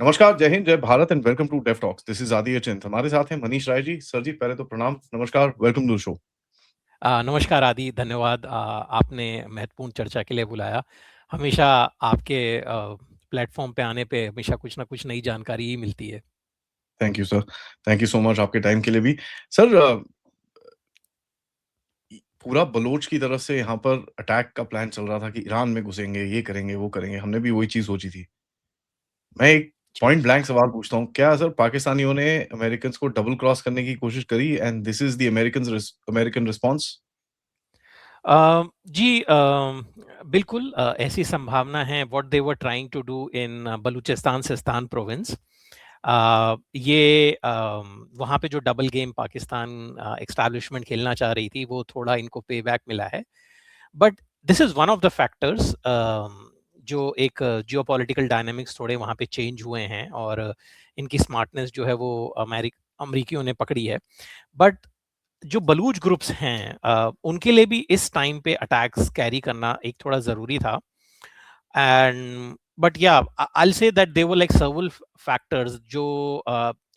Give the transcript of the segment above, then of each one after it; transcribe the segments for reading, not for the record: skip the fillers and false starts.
नमस्कार, जय हिंद, जय Bharat and welcome to Deaf Talks. This is Adi Achint. हमारे साथ हैं मनीष राय जी। सर जी, पहले तो प्रणाम, नमस्कार, वेलकम टू द शो। नमस्कार आदि, धन्यवाद। आपने महत्वपूर्ण चर्चा के लिए बुलाया। हमेशा आपके प्लेटफॉर्म पे आने पे हमेशा कुछ ना कुछ नई जानकारी ही मिलती है। Thank you sir, thank you so much आपके टाइम के लिए भी। सर, पूरा बलोच की तरफ से यहाँ पर अटैक का प्लान चल रहा था कि ईरान में घुसेंगे, ये करेंगे, वो करेंगे। हमने भी वही चीज़ सोची थी। मैं एक जी। पॉइंट ब्लैंक सवाल पूछता हूँ, क्या सर पाकिस्तानियों ने अमेरिकन्स को डबल क्रॉस करने की कोशिश करी and this is the American response? जी, बिल्कुल ऐसी संभावना है। What they were trying to do in Baluchistan Sistan province, ये वहाँ पे जो डबल गेम पाकिस्तान एस्टैब्लिशमेंट खेलना चाह रही थी, वो थोड़ा इनको पे बैक मिला है। But this is one of the factors जो एक जियोपॉलिटिकल डायनामिक्स थोड़े वहाँ पे चेंज हुए हैं, और इनकी स्मार्टनेस जो है वो अमेरिकियों ने पकड़ी है। बट जो बलूच ग्रुप्स हैं, उनके लिए भी इस टाइम पे अटैक्स कैरी करना एक थोड़ा ज़रूरी था। And but yeah I say that they were like several factors जो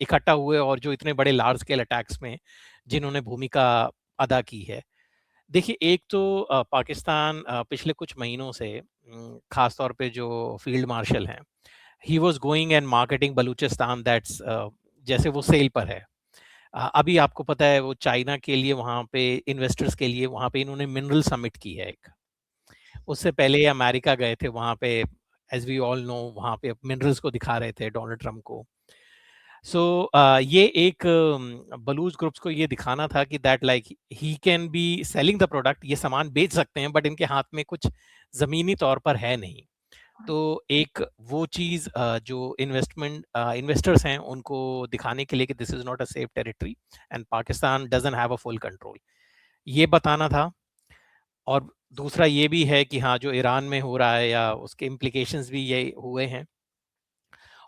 इकट्ठा हुए, और जो इतने बड़े लार्ज स्केल अटैक्स में जिन्होंने भूमिका अदा की है। देखिए, एक तो पाकिस्तान पिछले कुछ महीनों से, खास तौर पे जो फील्ड मार्शल हैं, he was going and marketing Balochistan that's जैसे वो सेल पर है। अभी आपको पता है, वो चाइना के लिए वहाँ पे इन्वेस्टर्स के लिए वहाँ पे इन्होंने मिनरल समिट की है एक। उससे पहले ये अमेरिका गए थे वहाँ पे, एज वी ऑल नो, वहाँ पे मिनरल्स को दिखा रहे थे डोनाल्ड ट्रम्प को। सो ये एक बलूच ग्रुप्स को ये दिखाना था कि that like he can be selling the product, ये सामान बेच सकते हैं, बट इनके हाथ में कुछ जमीनी तौर पर है नहीं। तो एक वो चीज जो इन्वेस्टर्स हैं उनको दिखाने के लिए कि this is not a safe territory and Pakistan doesn't have a full control, ये बताना था। और दूसरा ये भी है कि हाँ, जो ईरान में हो रहा है या उसके इम्प्लीकेशंस भी ये हुए हैं।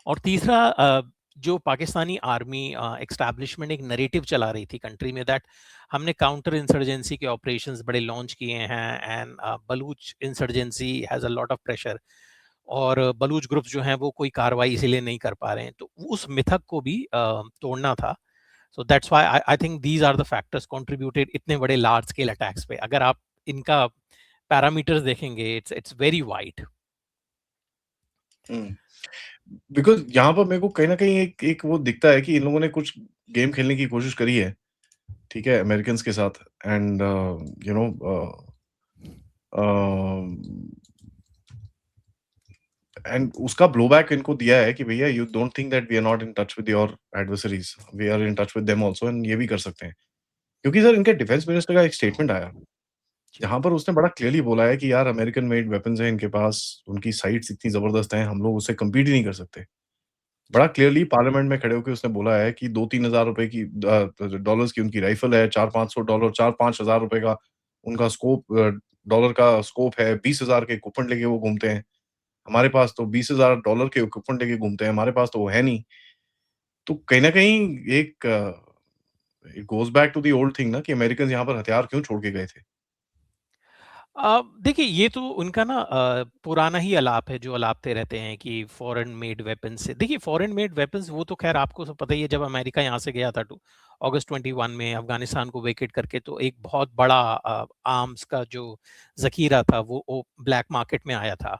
और तीसरा, जो पाकिस्तानी आर्मी एक्स्टैब्लिशमेंट एक नरेटिव चला रही थी कंट्री में, दैट हमने काउंटर इंसर्जेंसी के ऑपरेशंस बड़े लॉन्च किए हैं, and Baloch insurgency has a lot of pressure, और बलूच ग्रुप्स जो हैं वो कोई कार्रवाई इसीलिए नहीं कर पा रहे हैं। तो उस मिथक को भी तोड़ना था। So that's why I think these are the factors contributed इतने बड़े लार्ज स्केल अटैक्स पे। अगर आप इनका पैरामीटर्स देखेंगे, इट्स वेरी वाइड। बिकॉज़ यहाँ पर मेरे को कहीं न कहीं एक एक वो दिखता है कि इन लोगों ने कुछ गेम खेलने की कोशिश करी है, ठीक है, अमेरिकन्स के साथ एंड यू नो एंड उसका ब्लो बैक इनको दिया है कि भैया you don't think that we are not in touch with your adversaries, we are in touch with them also and ये भी कर सकते हैं। क्योंकि सर इनके डिफेंस मिनिस्टर का एक स्टेटमेंट आया, जी। जहाँ पर उसने बड़ा क्लियरली बोला है कि यार अमेरिकन मेड वेपन्स हैं इनके पास, उनकी साइट्स इतनी ज़बरदस्त हैं, हम लोग उससे कम्पीट ही नहीं कर सकते। बड़ा क्लियरली पार्लियामेंट में खड़े होके उसने बोला है कि 2-3 हज़ार रुपए की डॉलर्स की उनकी राइफ़ल है, 4-500 डॉलर 4-5 हज़ार रुपए का उनका स्कोप डॉलर का स्कोप है, 20,000 के इक्विपमेंट लेके वो घूमते हैं। हमारे पास तो 20,000 डॉलर के इक्विपमेंट लेके घूमते हैं, हमारे पास तो वो है नहीं। तो कहीं न कहीं एक it goes back to the old thing ना कि अमेरिकन्स यहाँ पर हथियार क्यों छोड़ के गए थे? देखिए, ये तो उनका ना पुराना ही अलाप है जो अलापते रहते हैं कि फॉरेन मेड वेपन्स से। देखिए, फॉरेन मेड वेपन्स वो तो खैर आपको सब पता ही है। जब अमेरिका यहाँ से गया था टू अगस्त 21 में अफगानिस्तान को वेकेट करके, तो एक बहुत बड़ा आर्म्स का जो ज़खीरा था वो ब्लैक मार्केट में आया था।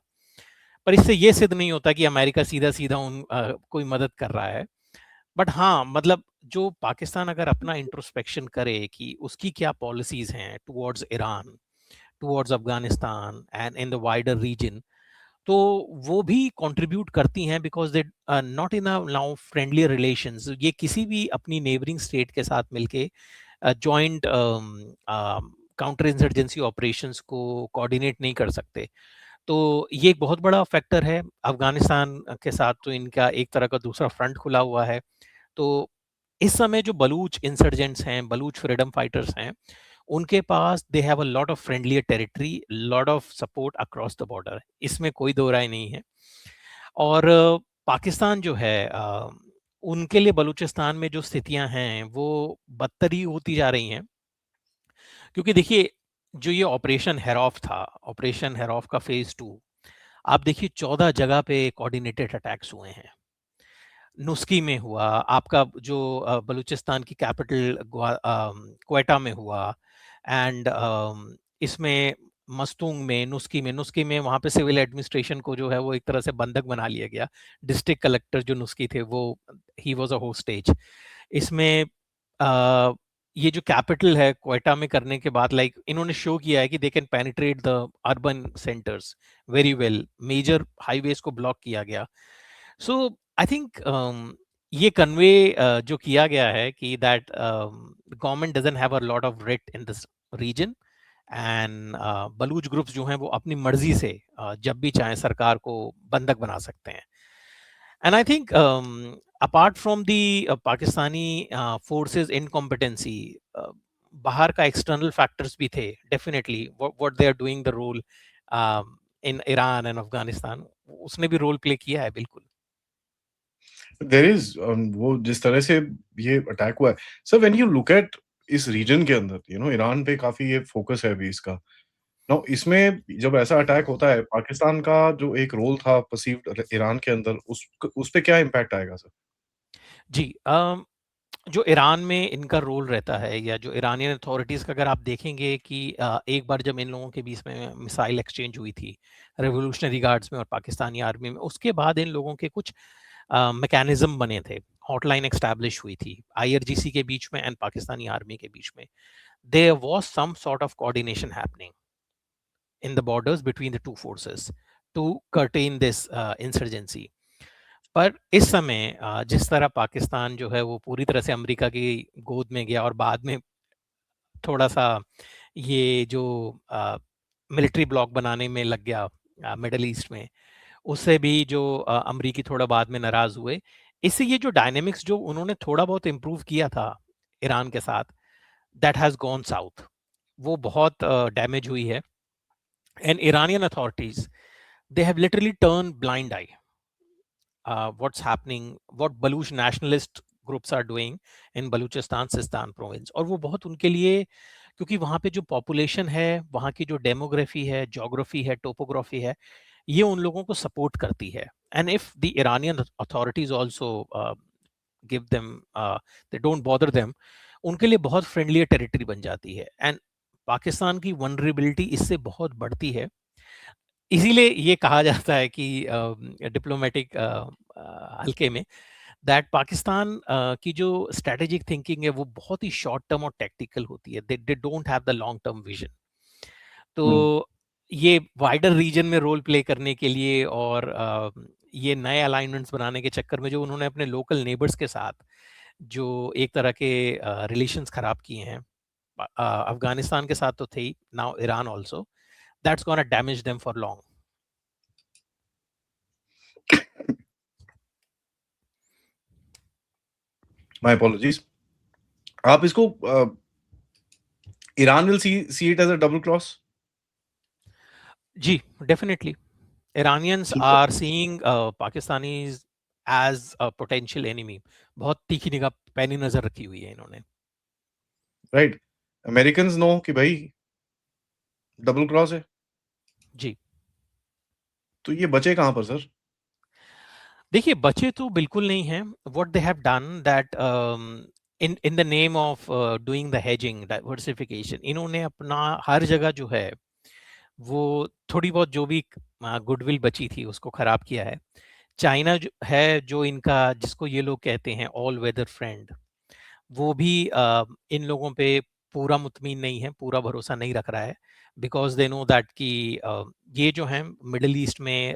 पर इससे ये सिद्ध नहीं होता कि अमेरिका सीधा-सीधा कोई मदद कर रहा है। बट हाँ, मतलब जो पाकिस्तान अगर अपना इंट्रोस्पेक्शन करे कि उसकी क्या पॉलिसीज़ हैं towards Iran, towards Afghanistan and in the wider region, तो वो भी कंट्रीब्यूट करती हैं, because they not in a now friendly relations. ये किसी भी अपनी नेबरिंग स्टेट के साथ मिलके जॉइंट काउंटर इंसर्जेंसी ऑपरेशंस को कोऑर्डिनेट नहीं कर सकते। तो ये एक बहुत बड़ा फैक्टर है। अफगानिस्तान के साथ तो इनका एक तरह का दूसरा फ्रंट खुला हुआ है। तो इस समय जो बलूच इंसर्जेंट्स हैं, बलूच फ्रीडम फाइटर्स हैं, उनके पास they have a lot of friendly territory, lot of support across the border, इसमें कोई दो राय नहीं है। और पाकिस्तान जो है, उनके लिए बलूचिस्तान में जो स्थितियां हैं वो बदतर ही होती जा रही हैं। क्योंकि देखिए, जो ये ऑपरेशन हेरॉफ था, ऑपरेशन हेरॉफ का फेज 2, आप देखिए 14 जगह पे कोऑर्डिनेटेड अटैक्स हुए हैं। नुस्की में हुआ, आपका जो बलूचिस्तान की कैपिटल क्वेटा में हुआ, एंड इसमें मस्तूंग में, नुस्की में वहाँ पे सिविल एडमिनिस्ट्रेशन को जो है वो एक तरह से बंधक बना लिया गया। डिस्ट्रिक्ट कलेक्टर जो नुस्की थे वो ही वाज अ होस्टेज। इसमें अ, ये जो कैपिटल है क्वेटा में करने के बाद, लाइक इन्होंने शो किया है कि they can penetrate the urban centres very well, major highways को ब्लॉक किया गया। सो आई थिंक ये कन्वे जो किया गया है कि that government doesn't have a lot of writ in this region, and Baloch groups जो हैं वो अपनी मर्जी से जब भी चाहें सरकार को बंधक बना सकते हैं। And I think apart from the Pakistani forces incompetency, बाहर का external factors भी थे definitely, what they are doing the role in Iran and Afghanistan, उसने भी रोल प्ले किया है बिल्कुल। देयर इज़ वो जिस तरह से ये अटैक हुआ है, sir when you look eight इस रीजन के अंदर, ईरान पे काफ़ी ये फ़ोकस है अभी इसका। नाउ इसमें जब ऐसा अटैक होता है, पाकिस्तान का जो एक रोल था पर्सीव्ड ईरान के अंदर, उस पे क्या इम्पैक्ट आएगा सर? जी, जो ईरान में इनका रोल रहता है, या जो ईरानियन अथॉरिटीज़ का अगर आप देखेंगे कि एक बार जब इन लोगों के बीच में मिसाइल एक्सचेंज हुई थी रेवोल्यूशनरी गार्ड्स में और पाकिस्तानी आर्मी में, उसके बाद इन लोगों के कुछ मैकेनिज्म बने थे, हॉटलाइन एस्टैब्लिश हुई थी आईआरजीसी के बीच में एंड पाकिस्तानी आर्मी के बीच में। There was some sort of coordination happening in the borders between the two forces to curtail this insurgency. पर इस समय जिस तरह पाकिस्तान जो है वो पूरी तरह से अमेरिका की गोद में गया, और बाद में थोड़ा-सा ये जो मिलिट्री ब्लॉक बनाने में लग गया मिडल ईस्ट में, उससे भी जो अमरीकी थोड़ा बाद में नाराज़ हुए। इससे ये जो डायनामिक्स जो उन्होंने थोड़ा बहुत इम्प्रूव किया था ईरान के साथ, दैट हैज़ गॉन साउथ। वो बहुत डैमेज हुई है, and Iranian authorities, they have literally turn blind I what's happening, what Baluch nationalist groups are doing in Baluchistan Sistan province। और वो बहुत उनके लिए, क्योंकि वहाँ पे जो पॉपुलेशन है, वहाँ की जो डेमोग्राफी है, ज्योग्राफी है, टोपोग्राफी है, ये उन लोगों को सपोर्ट करती है। And if the Iranian authorities also give them, they don't bother them, उनके लिए बहुत फ्रेंडली टेरिटरी बन जाती है, एंड पाकिस्तान की वनरेबिलिटी इससे बहुत बढ़ती है। इसीलिए ये कहा जाता है कि डिप्लोमेटिक हल्के में, दैट पाकिस्तान की जो स्ट्रेटेजिक थिंकिंग है वो बहुत ही शॉर्ट टर्म और टैक्टिकल होती है, they don't have the long term vision. हुँ। तो ये वाइडर रीजन में रोल प्ले करने के लिए और ये नए अलाइनमेंट्स बनाने के चक्कर में जो उन्होंने अपने लोकल नेबर्स के साथ जो एक तरह के रिलेशंस खराब किए हैं, अफगानिस्तान के साथ तो थे ही, now Iran also, that's gonna damage them for long. My apologies. आप इसको Iran will see it as a double cross? जी, डेफिनिटली। Iranians ठीक है। are seeing Pakistanis as a potential enemy। बहुत तीखी निगाह पैनी नजर रखी हुई है इन्होंने। राइट। अमेरिकन्स नो कि भाई डबल क्रॉस है, जी, तो ये बचे कहाँ पर सर? देखिए बचे तो बिल्कुल नहीं हैं। What they have done that in in the name of doing the hedging diversification, इन्होंने अपना हर जगह जो है वो थोड़ी बहुत जो भी गुडविल बची थी उसको खराब किया है। चाइना जो है, जो इनका, जिसको ये लोग कहते हैं ऑल वेदर फ्रेंड, वो भी इन लोगों पे पूरा मुतमिन नहीं है, पूरा भरोसा नहीं रख रहा है, बिकॉज़ दे नो दैट कि ये जो हैं मिडल ईस्ट में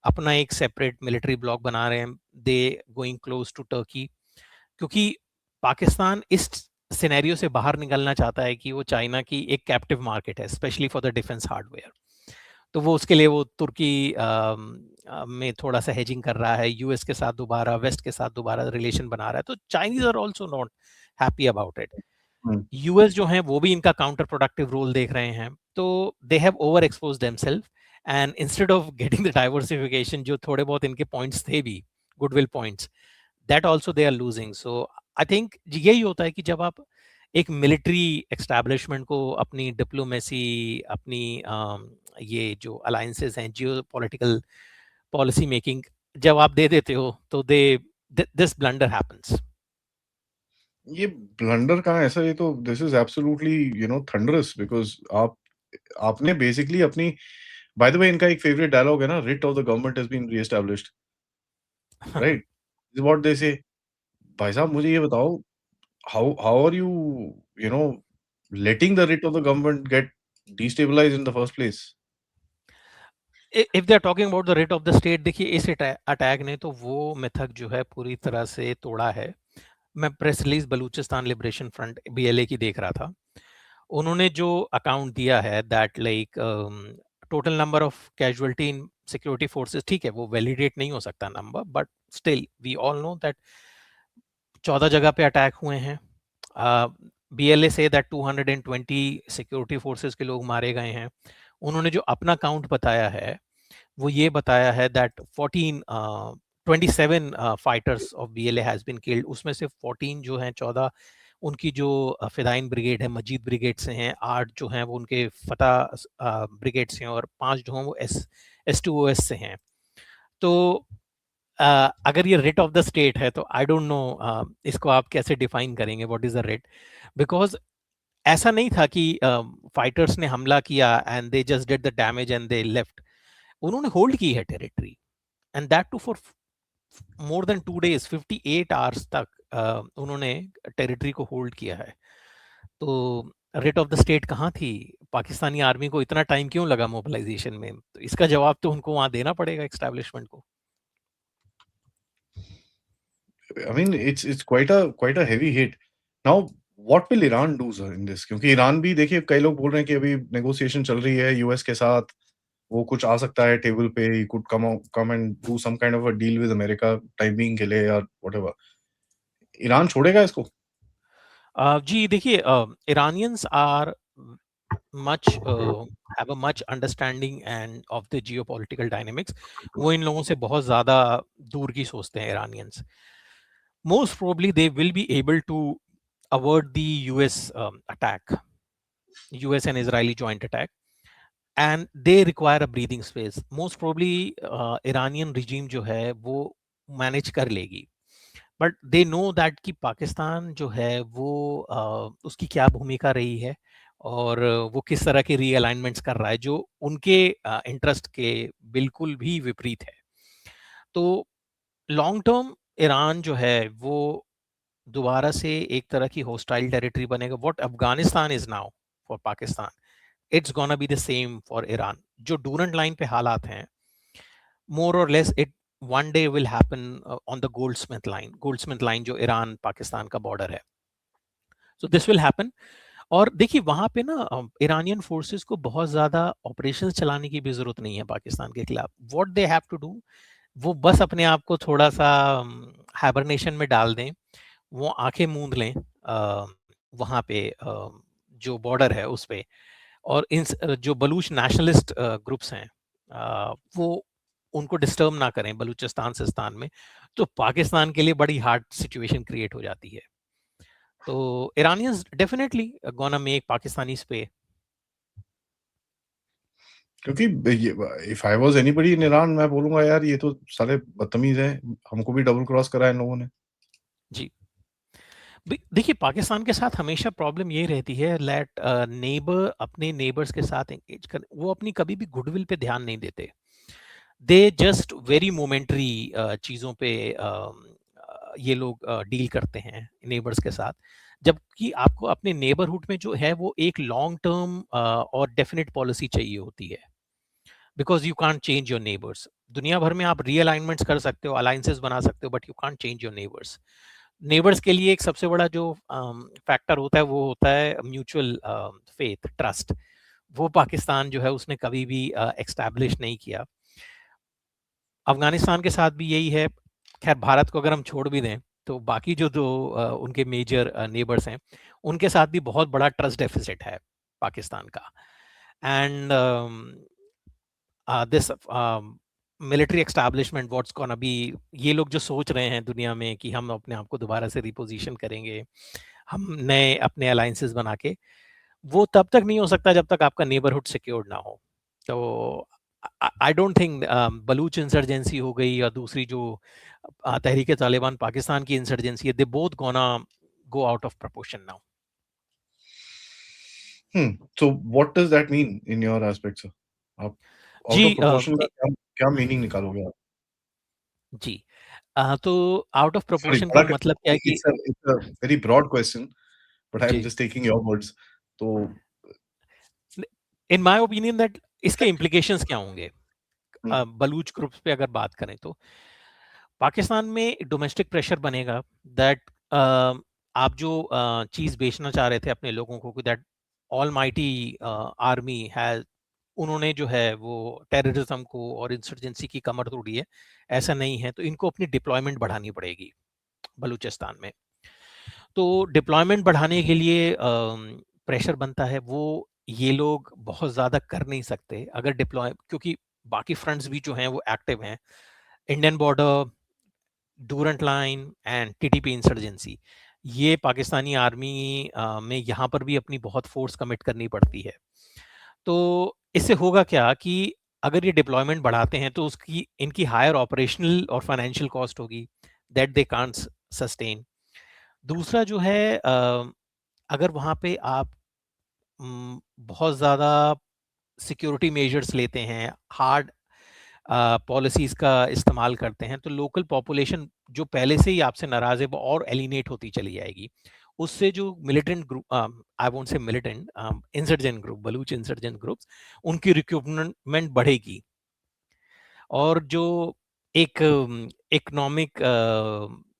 अपना एक सेपरेट मिलिट्री ब्लॉक बना रहे हैं, they going close to Turkey, क्योंकि पाकिस्तान इस सिनेरियो से बाहर निकलना चाहता है कि वो चाइना की एक कैप्टिव मार्केट है, specially for the defence hardware. तो वो उसके लिए वो तुर्की में थोड़ा सा हेजिंग कर रहा है, यूएस के साथ दोबारा, वेस्ट के साथ दोबारा रिलेशन बना रहा है, तो Chinese are also not happy about it. Hmm. US जो है वो भी इनका काउंटर प्रोडक्टिव रोल देख रहे हैं, तो they have over expose themselves, and instead of getting the diversification, जो थोड़े बहुत इनके पॉइंट्स थे भी, goodwill points, that also they are losing. So I think यही होता है कि जब आप एक मिलिट्री एस्टैब्लिशमेंट को अपनी डिप्लोमेसी, अपनी ये जो अलायंसेस हैं, जियो पॉलिटिकल पॉलिसी मेकिंग जब आप दे देते हो तो दिस ब्लंडर हैपेंस। ये ब्लंडर कहाँ है? ऐसा ये तो this is absolutely thunderous because आपने बेसिकली अपनी बाय द वे इनका एक फेवरेट डायलॉग है ना, writ of the government has been re-established, right? This is what they say. भाई साहब मुझे ये बताओ how how are you you know letting the writ of the government get destabilised in the first place? If they are talking about the rate of the state, देखिए इस attack ने तो वो मिथक जो है पूरी तरह से तोड़ा है। मैं press release Balochistan Liberation Front BLA की देख रहा था। उन्होंने जो अकाउंट दिया है that like total number of casualty in security forces, ठीक है वो वैलिडेट नहीं हो सकता number, but still we all know that 14 जगह पे अटैक हुए हैं। BLA say that 220 security forces के लोग मारे गए हैं। उन्होंने जो अपना काउंट बताया है वो ये बताया है that 27 fighters of BLA has been killed. उसमें से 14 जो हैं, 14 उनकी जो फिदाइन ब्रिगेड है, मजीद ब्रिगेड से हैं, 8 जो हैं वो उनके फतह ब्रिगेड से हैं, और 5 जो हैं वो S2OS से हैं। तो अगर ये रेट ऑफ द स्टेट है तो आई डोंट नो इसको आप कैसे डिफाइन करेंगे, what is the rate? Because ऐसा नहीं था कि फाइटर्स ने हमला किया and they just did the damage and they left. उन्होंने होल्ड की है territory, and that too for more than 2 days, 58 hours तक उन्होंने टेरिटरी को होल्ड किया है। तो रेट ऑफ द स्टेट कहाँ थी? पाकिस्तानी आर्मी को इतना टाइम क्यों लगा मोबिलाइजेशन में? तो इसका जवाब तो उनको वहां देना पड़ेगा एस्टैब्लिशमेंट को। I mean, it's quite a heavy hit. Now, what will Iran do sir in this? क्योंकि ईरान भी देखिए कई लोग बोल रहे हैं कि अभी नेगोशिएशन चल रही है यूएस के साथ, वो कुछ आ सकता है टेबल पे, he could come and do some kind of a deal with America time being के लिए या व्हाटएवर। ईरान छोड़ेगा इसको? जी देखिए, Iranians are much have a much understanding and of the geopolitical dynamics। वो इन लोगों से बहुत ज़्यादा दूर की सोचते हैं Iranians. Most probably they will be able to avert the US attack, US and Israeli joint attack, and they require a breathing space। Most probably Iranian regime जो है वो मैनेज कर लेगी, बट दे नो दैट कि पाकिस्तान जो है वो उसकी क्या भूमिका रही है, और वो किस तरह के रीअलाइनमेंट्स कर रहा है जो उनके इंटरेस्ट के बिल्कुल भी विपरीत है। तो लॉन्ग टर्म ईरान जो है वो दोबारा से एक तरह की होस्टाइल टेरिटरी बनेगा। What Afghanistan is now for Pakistan, it's gonna be the same for Iran. जो डूरंट लाइन पे हालात हैं, मोर और less it one day will happen on the Goldsmith line जो ईरान पाकिस्तान का बॉर्डर है। So this will happen। और देखिए वहां पे ना ईरानियन फोर्सेस को बहुत ज्यादा ऑपरेशंस चलाने की भी जरूरत नहीं है पाकिस्तान के खिलाफ। What they have to do, वो बस अपने आप को थोड़ा सा हाइबरनेशन में डाल दें, वो आंखें मूंद लें वहां पे जो बॉर्डर है उस पे, और इन जो बलूच नेशनलिस्ट ग्रुप्स हैं वो उनको डिस्टर्ब ना करें बलूचिस्तान सिस्तान में, तो पाकिस्तान के लिए बड़ी हार्ड सिचुएशन क्रिएट हो जाती है। तो Iranians definitely gonna make Pakistani पे। क्योंकि if I was anybody in Iran मैं बोलूँगा यार ये तो साले बदतमीज हैं, हमको भी डबल क्रॉस करा है इन लोगों ने। जी देखिए, पाकिस्तान के साथ हमेशा प्रॉब्लम ये रहती है लेट नेबर अपने नेबर्स के साथ एंगेज कर, वो अपनी कभी भी गुडविल पे ध्यान नहीं देते। दे जस्ट वेरी मोमेंटरी चीज़ों पे ये लोग डील करते हैं नेबर्स के साथ, जबकि आपको अपने नेबरहुड में जो है वो एक लॉन्ग टर्म और डेफिनेट पॉलिसी चाहिए होती है। Because you can't change your neighbours. दुनिया भर में आप रीअलाइनमेंट्स कर सकते हो, अलायंसेस बना सकते हो, but you can't change your neighbours. Neighbours के लिए एक सबसे बड़ा जो फैक्टर होता है वो होता है म्यूचुअल फेथ, ट्रस्ट। वो पाकिस्तान जो है उसने कभी भी एक्स्टैब्लिश नहीं किया। अफगानिस्तान के साथ भी यही है। खैर भारत को अगर हम छोड़ भी दें तो बाकी जो दो उनके मेजर नेबर्स हैं उनके साथ भी बहुत बड़ा ट्रस्ट डेफिसिट है पाकिस्तान का। And this military establishment what's gonna be, ये लोग जो सोच रहे हैं दुनिया में कि हम अपने आप को दोबारा से रिपोजिशन करेंगे, हम नए अपने अलायंसेस बना के, वो तब तक नहीं हो सकता जब तक आपका नेबरहुड सिक्योर्ड ना हो। तो आई डोंट थिंक बलूच इंसर्जेंसी हो गई या दूसरी जो तहरीक तालिबान पाकिस्तान की इंसर्जेंसी है, they both gonna go out of proportion now. So what does that mean in your aspect, sir? आप जी आउट ऑफ प्रोपोर्शन का क्या क्या मीनिंग निकालोगे आप? जी तो आउट ऑफ सॉरी, प्रोपोर्शन का बड़ा मतलब क्या है कि it's a very broad question, but I am जी जस्ट टेकिंग योर वर्ड्स। तो इन माय ओपिनियन दैट इसके इम्प्लीकेशंस क्या होंगे हुँ, बलूच ग्रुप्स पे अगर बात करें तो पाकिस्तान में डोमेस्टिक प्रेशर बनेगा दैट आप जो चीज़ बेचना चाह रहे थे अपने लोगों को that all mighty army has उन्होंने जो है वो टेररिज्म को और इंसर्जेंसी की कमर तोड़ी है, ऐसा नहीं है, तो इनको अपनी डिप्लॉयमेंट बढ़ानी पड़ेगी बलूचिस्तान में। तो डिप्लॉयमेंट बढ़ाने के लिए प्रेशर बनता है, वो ये लोग बहुत ज़्यादा कर नहीं सकते अगर डिप्लॉय, क्योंकि बाकी फ्रंट्स भी जो हैं वो एक्टिव हैं, Indian border, Durand line and TTP insurgency, ये पाकिस्तानी आर्मी में यहाँ पर भी अपनी बहुत फोर्स कमिट करनी पड़ती है। तो इससे होगा क्या कि अगर ये डिप्लॉयमेंट बढ़ाते हैं तो उसकी इनकी हायर ऑपरेशनल और फाइनेंशियल कॉस्ट होगी दैट दे कांट सस्टेन। दूसरा जो है अगर वहाँ पे आप बहुत ज़्यादा सिक्योरिटी मेजर्स लेते हैं, हार्ड पॉलिसीज़ का इस्तेमाल करते हैं, तो लोकल पॉपुलेशन जो पहले से ही आपसे नाराज़ है, वो और एलिनेट होती चली जाएगी। उससे जो militant group I won't say militant insurgent group, Baloch insurgent groups, उनकी रिक्रूटमेंट बढ़ेगी और जो एक इकोनॉमिक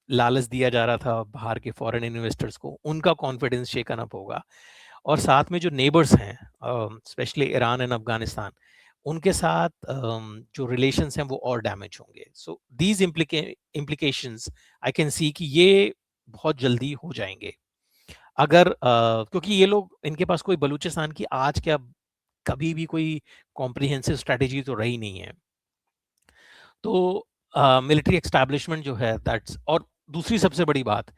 लालच दिया जा रहा था बाहर के फॉरेन इन्वेस्टर्स को, उनका कॉन्फिडेंस शेकन अप होगा और साथ में जो नेबर्स हैं स्पेशली ईरान एंड अफगानिस्तान, उनके साथ जो रिलेशंस हैं वो और डैमेज होंगे। So these implications I can see कि ये बहुत जल्दी हो जाएंगे अगर क्योंकि ये लोग, इनके पास कोई बलूचिस्तान की आज क्या कभी भी कोई कॉम्प्रिहेंसिव स्ट्रेटेजी तो रही नहीं है। तो मिलिट्री एस्टैब्लिशमेंट जो है दैट्स, और दूसरी सबसे बड़ी बात,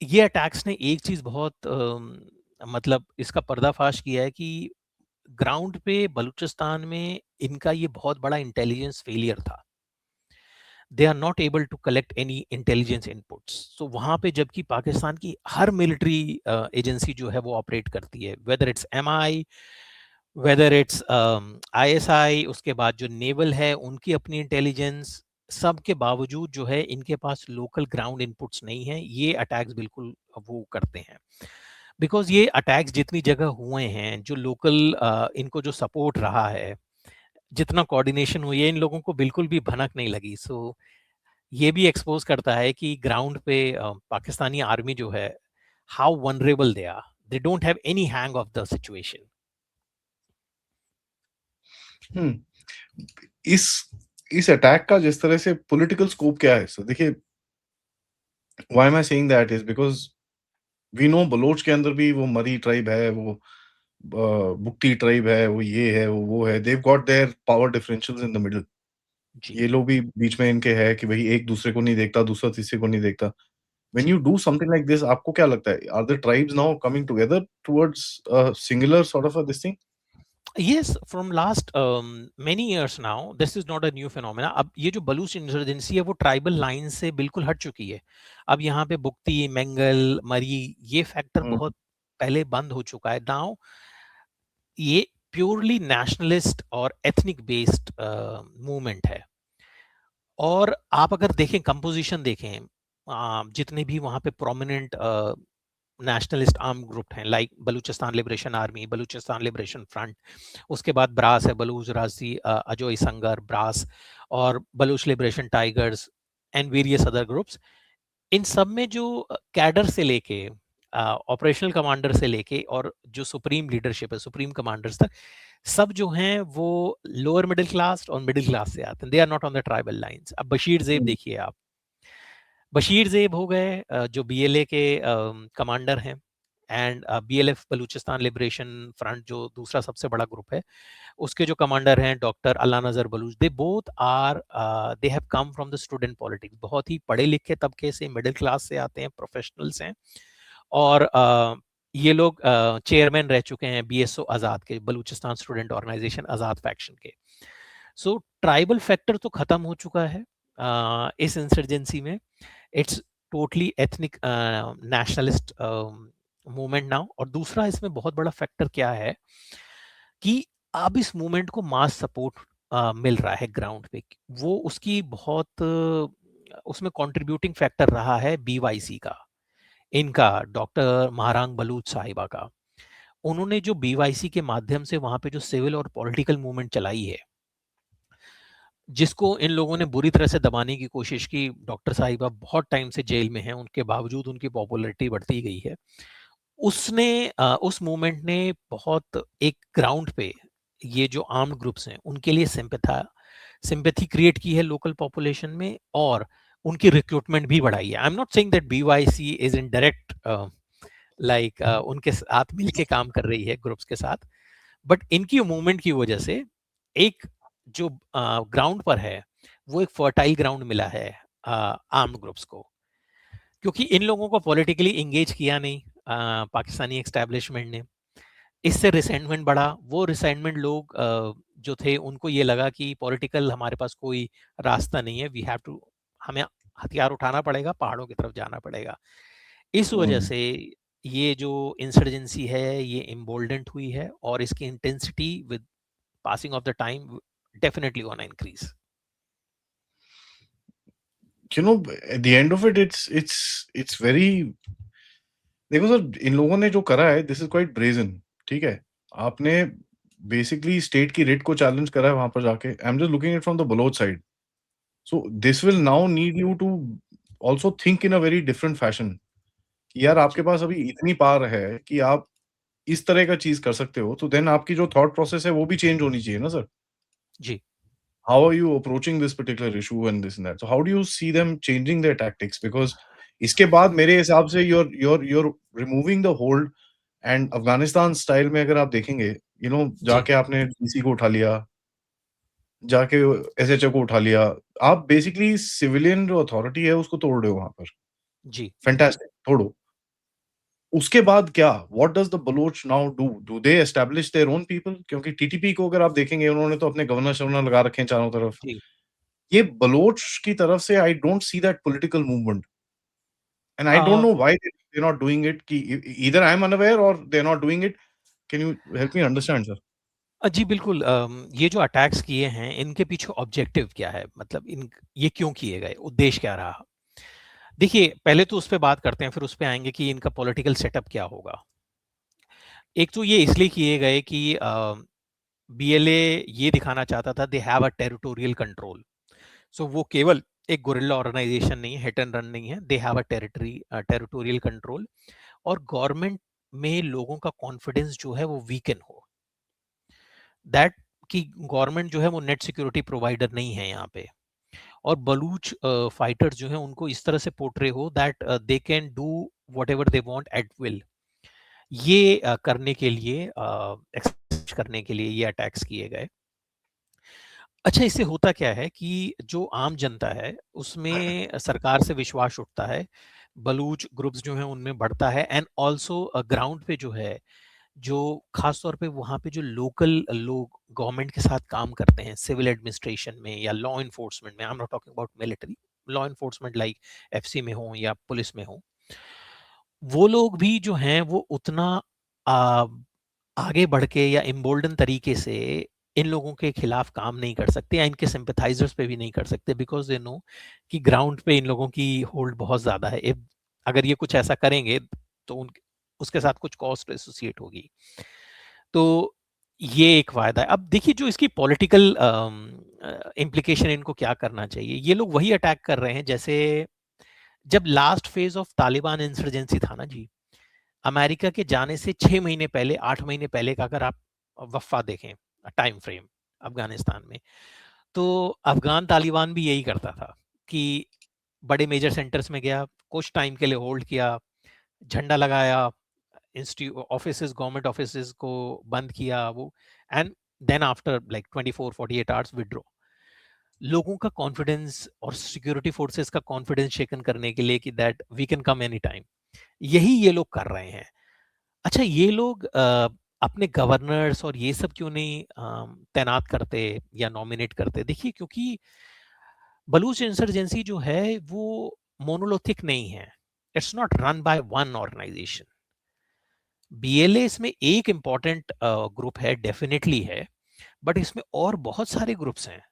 ये अटैक्स ने एक चीज बहुत मतलब इसका पर्दाफाश किया है कि ग्राउंड पे बलूचिस्तान में इनका ये बहुत बड़ा इंटेलिजेंस फेलियर था। They are not able to collect any intelligence inputs. तो वहां पे जबकि पाकिस्तान की हर मिलिट्री एजेंसी जो है वो ऑपरेट करती है, whether it's MI, whether it's ISI, उसके बाद जो नेवल है उनकी अपनी इंटेलिजेंस, सब के बावजूद जो है इनके पास लोकल ग्राउंड इनपुट्स नहीं है, ये अटैक्स बिल्कुल वो करते हैं। बिकॉज ये अटैक्स जितनी जगह हुए हैं, जो लोकल इनको जो सपोर्ट रहा है, जितना कोऑर्डिनेशन हुई है, इन लोगों को बिल्कुल भी भनक नहीं लगी। सो ये भी एक्सपोज करता है कि ग्राउंड पे पाकिस्तानी आर्मी जो है, how vulnerable they are, they don't have any hang of the situation. हुँ, इस इस अटैक का जिस तरह से पॉलिटिकल स्कोप क्या है? सो देखिए, why am I saying that is because we know Baloch के अंदर भी वो मरी ट्राइब है, वो बुक्ती ट्राइब है, वो ये है, वो है। They have got their power differentials in the middle. जी ये लोग भी बीच में इनके है कि भई एक दूसरे को नहीं देखता, दूसरा तीसरे को नहीं देखता। व्हेन जी you do something like this, आपको क्या लगता है, are the tribes now coming together towards singular sort of a this thing? Yes, from last many years now, this is not a new phenomena. अब ये जो Baloch insurgency है वो tribal line से बिल्कुल हट चुकी है। अब यहाँ पे बुक्ती, मेंगल, मरी, ये फैक्टर हुँ, बहुत पहले बंद हो चुका है। नाउ ये प्योरली नेशनलिस्ट और एथनिक बेस्ड मूवमेंट है। और आप अगर देखें, कंपोजिशन देखें, जितने भी वहाँ पे प्रोमिनेंट नेशनलिस्ट आर्म ग्रुप हैं, like Balochistan liberation army, Balochistan Liberation front, उसके बाद ब्रास है, बलूच राजी अजोय संगर ब्रास, और Baloch liberation tigers and various other groups. इन सब में जो कैडर से लेके ऑपरेशनल कमांडर से लेके और जो सुप्रीम लीडरशिप है, सुप्रीम कमांडर्स तक, सब जो हैं वो लोअर मिडिल क्लास और मिडिल क्लास से आते हैं। They are not on the tribal lines. अब बशीर जेब हुँ, देखिए आप, बशीर ज़ेब हो गए जो बीएलए के कमांडर हैं, and BLF Balochistan Liberation front जो दूसरा सबसे बड़ा ग्रुप है, उसके जो कमांडर हैं doctor Allah Nazar Baloch, they both are they have come from the student politics, बहुत ही पढ़े लिखे तबके से, मिडिल क्लास से आते हैं, प्रोफेशनल्स हैं। और ये लोग चेयरमैन रह चुके हैं बीएसओ आज़ाद के, बलूचिस्तान स्टूडेंट ऑर्गेनाइजेशन आज़ाद फैक्शन के। सो ट्राइबल फैक्टर तो खत्म हो चुका है इस इंसर्जेंसी में. It's totally ethnic nationalist movement now. और दूसरा इसमें बहुत बड़ा फैक्टर क्या है कि अब इस मूवमेंट को मास सपोर्ट मिल रहा है ग्राउंड पे. वो उसकी बहुत उसमें कंट्रीब्यूटिंग फैक्टर रहा है बीवाईसी का, इनका डॉक्टर महारांग बलूच साहिबा का. उन्होंने जो बीवाईसी के माध्यम से वहां पे जो सिविल और पॉलिटिकल मूवमेंट चलाई है, जिसको इन लोगों ने बुरी तरह से दबाने की कोशिश की. डॉक्टर साहिबा बहुत टाइम से जेल में हैं, उनके बावजूद उनकी पॉपुलैरिटी बढ़ती गई है. उसने उस मूवमेंट ने बहुत एक ग्राउंड पे ये जो आर्म्ड ग्रुप्स हैं उनके लिए सिंपैथी क्रिएट की है लोकल पॉपुलेशन में, और उनकी रिक्रूटमेंट भी बढ़ाई है. I am not saying that BYC is in direct like उनके साथ मिलके काम कर रही है ग्रुप्स के साथ, बट इनकी मूवमेंट की वजह से एक जो ग्राउंड पर है वो एक फर्टाइल ग्राउंड मिला है आर्म्ड ग्रुप्स को, क्योंकि इन लोगों को पॉलिटिकली इंगेज किया नहीं पाकिस्तानी एस्टैब्लिशमेंट ने. इससे रिसेंटमेंट बढ़ा. वो रिसेंटमेंट लोग जो थे उनको ये लगा कि पॉलिटिकल हमारे पास कोई रास्ता नहीं है, वी हैव टू, हमें हथियार उठाना पड़ेगा, पहाड़ों की तरफ जाना पड़ेगा. इस वजह से ये जो इंसर्जेंसी है ये इम्बोल्डेंट हुई है, और इसकी intensity with passing of the time definitely gonna increase. You know, at the end of it, it's very, देखो सर, इन लोगों ने जो करा है, दिस इज क्वाइट ब्रेजन. ठीक है, आपने बेसिकली स्टेट की रिट को चैलेंज करा है वहां पर जाके. I am just looking it from the Baloch side. So this will now need you to also think in a very different fashion. यार आपके पास अभी इतनी पावर है कि आप इस तरह का चीज कर सकते हो, तो देन आपकी जो थॉट प्रोसेस है वो भी चेंज होनी चाहिए ना सर. जी. How are you approaching this particular issue and this and that? So how do you see them changing their tactics? Because इसके बाद मेरे हिसाब से you're removing the hold. And Afghanistan style में अगर आप देखेंगे, जी. जाके आपने डीसी को उठा लिया, जाके एसएचओ को उठा लिया, आप बेसिकली सिविलियन जो अथॉरिटी है उसको तोड़ रहे हो वहां पर. जी. फैंटास्टिक, तोड़ो. उसके बाद क्या? What does the Baloch now do? Do they establish their own people? क्योंकि टीटीपी को अगर आप देखेंगे, उन्होंने तो अपने गवर्नर शवर्नर लगा रखे हैं चारों तरफ. जी. ये बलोच की तरफ से I don't see that political movement. And I don't uh, know why they are not doing it. कि ईदर आई एम अनअवेयर और they are not doing it. Can you help me understand sir? जी बिल्कुल. ये जो attacks किए हैं इनके पीछे ऑब्जेक्टिव क्या है, मतलब इन ये क्यों किए गए, उद्देश्य क्या रहा? देखिए, पहले तो उस पे बात करते हैं, फिर उस पे आएंगे कि इनका पॉलिटिकल सेटअप क्या होगा. एक तो ये इसलिए किए गए कि बीएलए ये दिखाना चाहता था they have a territorial control. So वो केवल एक गुरिल्ला ऑर्गेनाइजेशन नहीं है, हिट एंड रन नहीं है, they have a territorial control. और गवर्नमेंट में लोगों का कॉन्फिडेंस जो है वो वीकन हो, दैट कि गवर्नमेंट जो है वो नेट सिक्योरिटी प्रोवाइडर नहीं है यहाँ पे. और बलूच फाइटर्स जो है उनको इस तरह से पोर्ट्रे हो that they can do whatever they want at will. ये करने के लिए करने के लिए ये अटैक्स किए गए. अच्छा, इससे होता क्या है कि जो आम जनता है उसमें सरकार से विश्वास उठता है, बलूच ग्रुप्स जो हैं उनमें बढ़ता है, एंड ऑल्सो ग्राउंड पे जो है, जो खास तौर पे वहाँ पे जो लोकल लोग गवर्नमेंट के साथ काम करते हैं सिविल एडमिनिस्ट्रेशन में या लॉ इन्फोर्समेंट में, I am not talking about military, law enforcement like FC में हो या पुलिस में हो, वो लोग भी जो हैं वो उतना आ, आगे बढ़ के या इम्बोल्डन तरीके से इन लोगों के खिलाफ काम नहीं कर सकते, या इनके सिंपैथाइजर्स पे भी नहीं कर सकते, बिकॉज दे नो कि ग्राउंड पे इन लोगों की होल्ड बहुत ज्यादा है. अगर ये कुछ ऐसा करेंगे तो उसके साथ कुछ कॉस्ट एसोसिएट होगी. तो ये एक फायदा है. अब देखिए, जो इसकी पॉलिटिकल इम्प्लीकेशन, इनको क्या करना चाहिए. ये लोग वही अटैक कर रहे हैं जैसे जब last phase of Taliban insurgency था ना जी, अमेरिका के जाने से 6 महीने पहले, 8 महीने पहले का अगर आप वफ़ा देखें टाइम फ्रेम अफगानिस्तान में, तो अफगान तालिबान भी यही करता था कि बड़े मेजर सेंटर्स में गया, कुछ टाइम के लिए होल्ड किया, झंडा लगाया, इंस्टीट्यूट ऑफिसेज, गवर्नमेंट ऑफिसेज को बंद किया वो, and then after like 24-48 hours withdraw. लोगों का कॉन्फिडेंस और सिक्योरिटी फोर्सेस का कॉन्फिडेंस शेकन करने के लिए कि that we can come any time, यही ये लोग कर रहे हैं. अच्छा, ये लोग अपने गवर्नर्स और ये सब क्यों नहीं तैनात करते या नॉमिनेट करते? देखिए, क्योंकि बलूच इंसर्जेंसी जो है वो मोनोलिथिक नहीं है। It's not run by one organisation. BLA इसमें एक इंपॉर्टेंट ग्रुप है, डेफिनेटली है, बट इसमें और बहुत सारे ग्रुप्स हैं,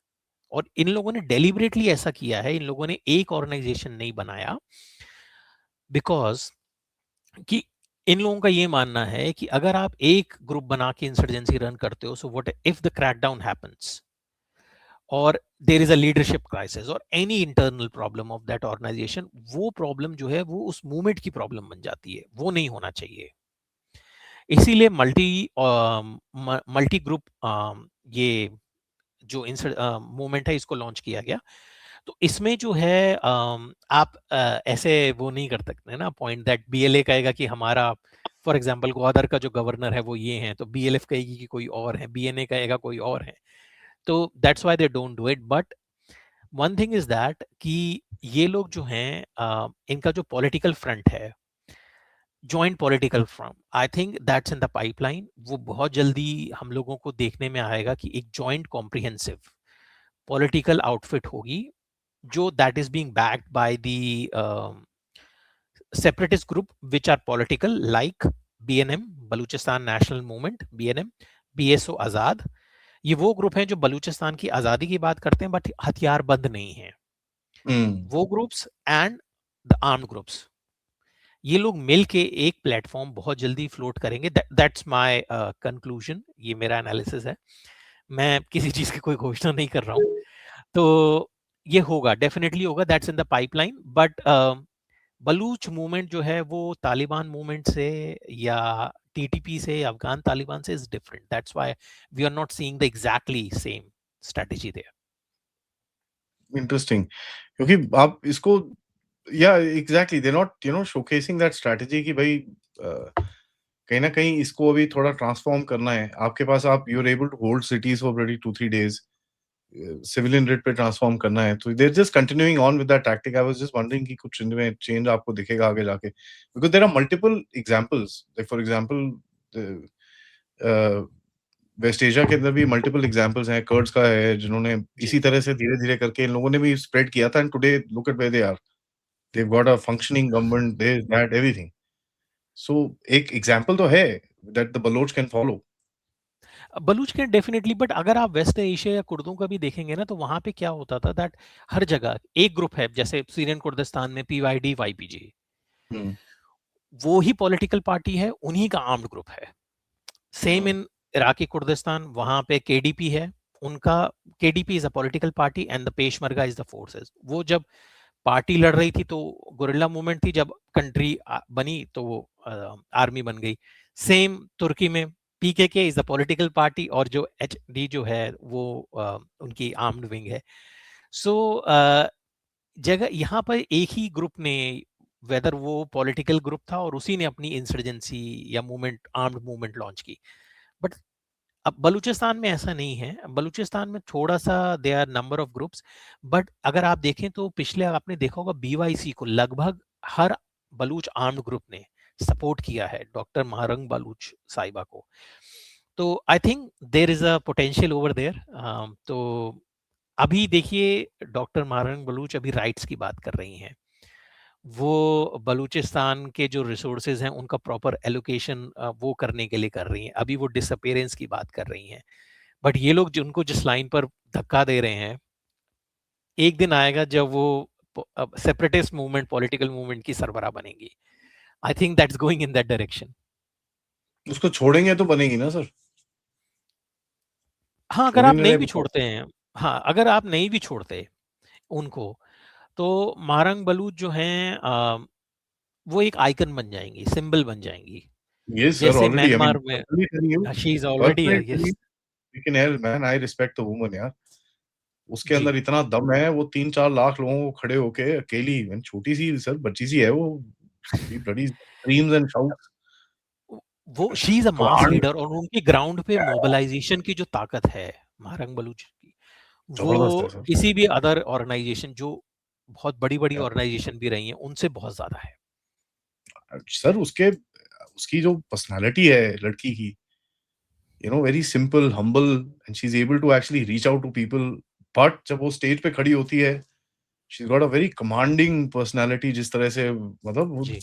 और इन लोगों ने डेलिबरेटली ऐसा किया है। इन लोगों ने एक ऑर्गेनाइजेशन नहीं बनाया बिकॉज कि इन लोगों का ये मानना है कि अगर आप एक ग्रुप बना के इंसर्जेंसी रन करते हो, so what if the crackdown happens और there is a leadership crisis और any internal problem of that organization, वो प्रॉब्लम जो है वो उस मूवमेंट की प्रॉब्लम बन जाती है। वो नहीं होना चाहिए। इसीलिए मल्टी ग्रुप ये जो मूवमेंट है इसको लॉन्च किया गया। तो इसमें जो है आप ऐसे वो नहीं कर सकते ना पॉइंट दैट बीएलए कहेगा कि हमारा, फॉर एग्जांपल ग्वादर का जो गवर्नर है वो ये है, तो बीएलएफ कहेगी कि कोई और है, बीएनए कहेगा कोई और है। तो that's why they don't do it. But one thing is that कि ये लोग जो हैं इनका जो पॉलिटिकल फ्रंट है, joint political front, I think that's in the pipeline. वो बहुत जल्दी हम लोगों को देखने में आएगा कि एक जॉइंट कॉम्प्रिहेंसिव पॉलिटिकल आउटफिट होगी, जो that is being backed by the separatist group which are political, like BNM, Balochistan national movement, BNM, BSO आजाद। ये वो ग्रुप हैं जो बलूचिस्तान की आजादी की बात करते हैं बट हथियार बंद नहीं है। वो groups and the armed groups, ये लोग मिल के एक प्लेटफॉर्म बहुत जल्दी फ्लोट करेंगे। दैट्स माय कंक्लूजन, ये मेरा एनालिसिस है। मैं किसी चीज की कोई घोषणा नहीं कर रहा हूँ। तो ये होगा, डेफिनेटली होगा, that's in the pipeline. But Baloch movement जो है वो तालिबान मूवमेंट से या टीटीपी से, अफगान तालिबान से is different. That's why we are not seeing the exactly same strategy there. Interesting, क्योंकि आप इसको, या exactly they not showcasing that strategy कि भाई कहीं ना कहीं इसको अभी थोड़ा ट्रांसफॉर्म करना है आपके पास, आप you are able to hold cities for bloody 2-3 days, civilian rate पे ट्रांसफॉर्म करना है, तो they are just continuing on with that tactic. I was just wondering कि कुछ इनमें चेंज आपको दिखेगा आगे जाके, because there are multiple examples, like for example West Asia के अंदर भी मल्टीपल एग्जांपल्स हैं, कर्ड्स का है जिन्होंने जी। इसी तरह से धीरे-धीरे करके इन लोगों ने भी स्प्रेड किया था, and today look at where they are, they've got a functioning government, this, that, everything. So एक एग्जांपल तो है that the Baloch can follow. Baloch के डेफिनेटली, बट अगर आप वेस्ट एशिया या कुर्दों का भी देखेंगे ना, तो वहां पे क्या होता था दैट हर जगह एक ग्रुप है, जैसे सीरियन कुर्दिस्तान में पीवाईडी वाईपीजी, हम्म, वो ही पॉलिटिकल पार्टी है, उन्हीं का आर्म्ड ग्रुप है। Same hmm, in Iraqi Kurdistan, वहां पे केडीपी है, उनका, KDP is a political party and the Peshmerga is the forces. वो जब पार्टी लड़ रही थी तो गुरिल्ला मूवमेंट थी, जब कंट्री बनी तो वो आर्मी बन गई। सेम तुर्की में PKK is the political party, और जो एचडी जो है वो उनकी आर्म्ड विंग है। सो जगह यहाँ पर एक ही ग्रुप ने, वेदर वो पॉलिटिकल ग्रुप था और उसी ने अपनी इंसर्जेंसी या मूवमेंट, आर्म्ड मूवमेंट लॉन्च की। बट अब बलूचिस्तान में ऐसा नहीं है। बलूचिस्तान में थोड़ा सा they are number of groups, but अगर आप देखें तो पिछले, आपने देखा होगा बीवाईसी को लगभग हर बलूच आर्म्ड ग्रुप ने सपोर्ट किया है, डॉक्टर महारंग बलूच साहिबा को। तो I think there is a potential over there. तो अभी देखिए, डॉक्टर महारंग बलूच अभी राइट्स की बात कर रही हैं। वो बलूचिस्तान के जो रिसोर्सेज हैं उनका प्रॉपर एलोकेशन वो करने के लिए कर रही हैं। अभी वो डिसअपेरेंस की बात कर रही हैं। बट ये लोग जिनको जिस लाइन पर धक्का दे रहे हैं, एक दिन आएगा जब वो सेपरेटिस्ट मूवमेंट, पॉलिटिकल मूवमेंट की सरबराह बनेंगी। I think that's going in that direction. उसको छोड़ेंगे तो बनेगी ना सर, हाँ, अगर छोड़ ही आप नहीं नहीं रहे भी बताओ। छोड़ते हैं, हाँ, अगर आप नहीं भी छोड़ते उनको, तो मारंग बलूच जो हैं वो एक आइकन बन जाएंगी, सिंबल बन जाएंगी, Yes sir, जैसे already, I mean, म्यांमार में। personally telling you, she is already, personally telling yes. you, लेकिन यार man, I respect the woman यार, उसके जी। अंदर इतना दम है, वो 3-4 लाख लोगों को खड़े होके अकेली, छोटी सी सर बच्ची सी है वो, she bloody screams and shouts. वो she is a mass command, leader, और उनकी ग्राउंड पे मोबिलाइजेशन की जो ताकत है महारंग बलूच की, वो जबरदस्त है सर। किसी भी अदर ऑर्गेनाइजेशन, जो बहुत बड़ी बड़ी ऑर्गेनाइजेशन भी रही हैं, उनसे बहुत ज्यादा है। सर उसके, उसकी जो पर्सनालिटी है लड़की की, very simple, humble, and she is able to actually reach out to people. But जब वो स्टेज पे खड़ी होती है, she got a very commanding personality, जिस तरह से मतलब वो जी।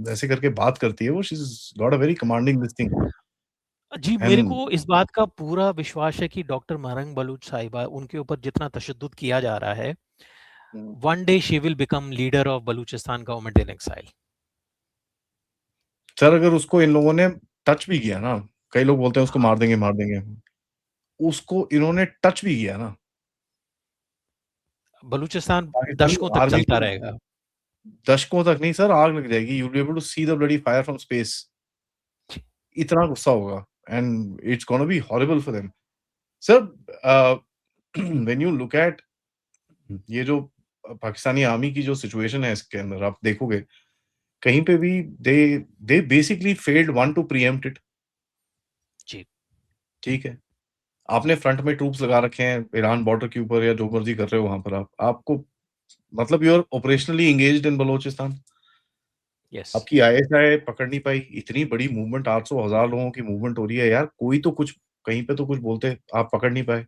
वैसे करके बात करती है वो, she is got a very commanding this thing. जी, मेरे एंड को इस बात का पूरा विश्वास है कि डॉक्टर मारंग बलूच साहिबा, उनके ऊपर जितना तशद्दुद किया जा रहा है, one day she will become leader of Baluchistan government in exile. Sir, अगर उसको इन लोगों ने टच भी किया ना, कई लोग बोलते हैं उसको हाँ, मार देंगे, उसको इन्होंने टच भी किया ना, बलूचिस्तान पाकिस्तानी दशकों तक आर्मी चलता को रहेगा। दशकों तक नहीं सर, आग लग जाएगी। You will be able to see the bloody fire from space. इतना गुस्सा होगा, and it's gonna be horrible for them. Sir, uh, when you look at ये जो पाकिस्तानी आर्मी की जो सिचुएशन है, इसके अंदर आप देखोगे, कहीं पे भी they they basically failed one to preempt it. जी, ठीक है? आपने फ्रंट में ट्रूप्स लगा रखे हैं ईरान बॉर्डर के ऊपर, या जो मर्ज़ी कर रहे हो वहाँ पर आप। आपको मतलब you are operationally engaged in Balochistan. Yes. आपकी आईएसआई पकड़ नहीं पाई, इतनी बड़ी मूवमेंट, 800 हज़ार लोगों की मूवमेंट हो रही है यार, कोई तो कुछ कहीं पे तो कुछ बोलते, आप पकड़ नहीं पाए।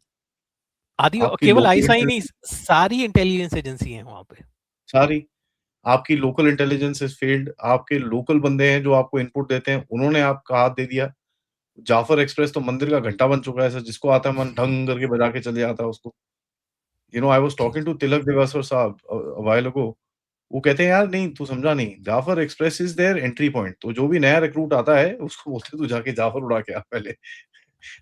आदि आपकी केवल लोकल आईएसआई नहीं, इंटेलिजेंस सारी इंटेलिजेंस एजेंसी हैं वहाँ पे। सारी, आपकी लोकल इंटेलिजेंस हैज़ फेल्ड, आपके लोकल बंदे हैं जो आपको इनपुट देते हैं, उन्होंने आपका हाथ दे दिया। जाफर एक्सप्रेस तो मंदिर का घंटा बन चुका है सर, जिसको आता है मन ढंग करके बजा के चले जाता है उसको। आई वाज़ जी, टॉकिंग टू तिलक देवास्कर साहब अ व्हाइल अगो। वो कहते हैं, यार नहीं तू समझा नहीं, Jaffar express is their entry point. तो जो भी नया रिक्रूट आता है उसको बोलते हैं तू जाके जाफर उड़ा के आ पहले।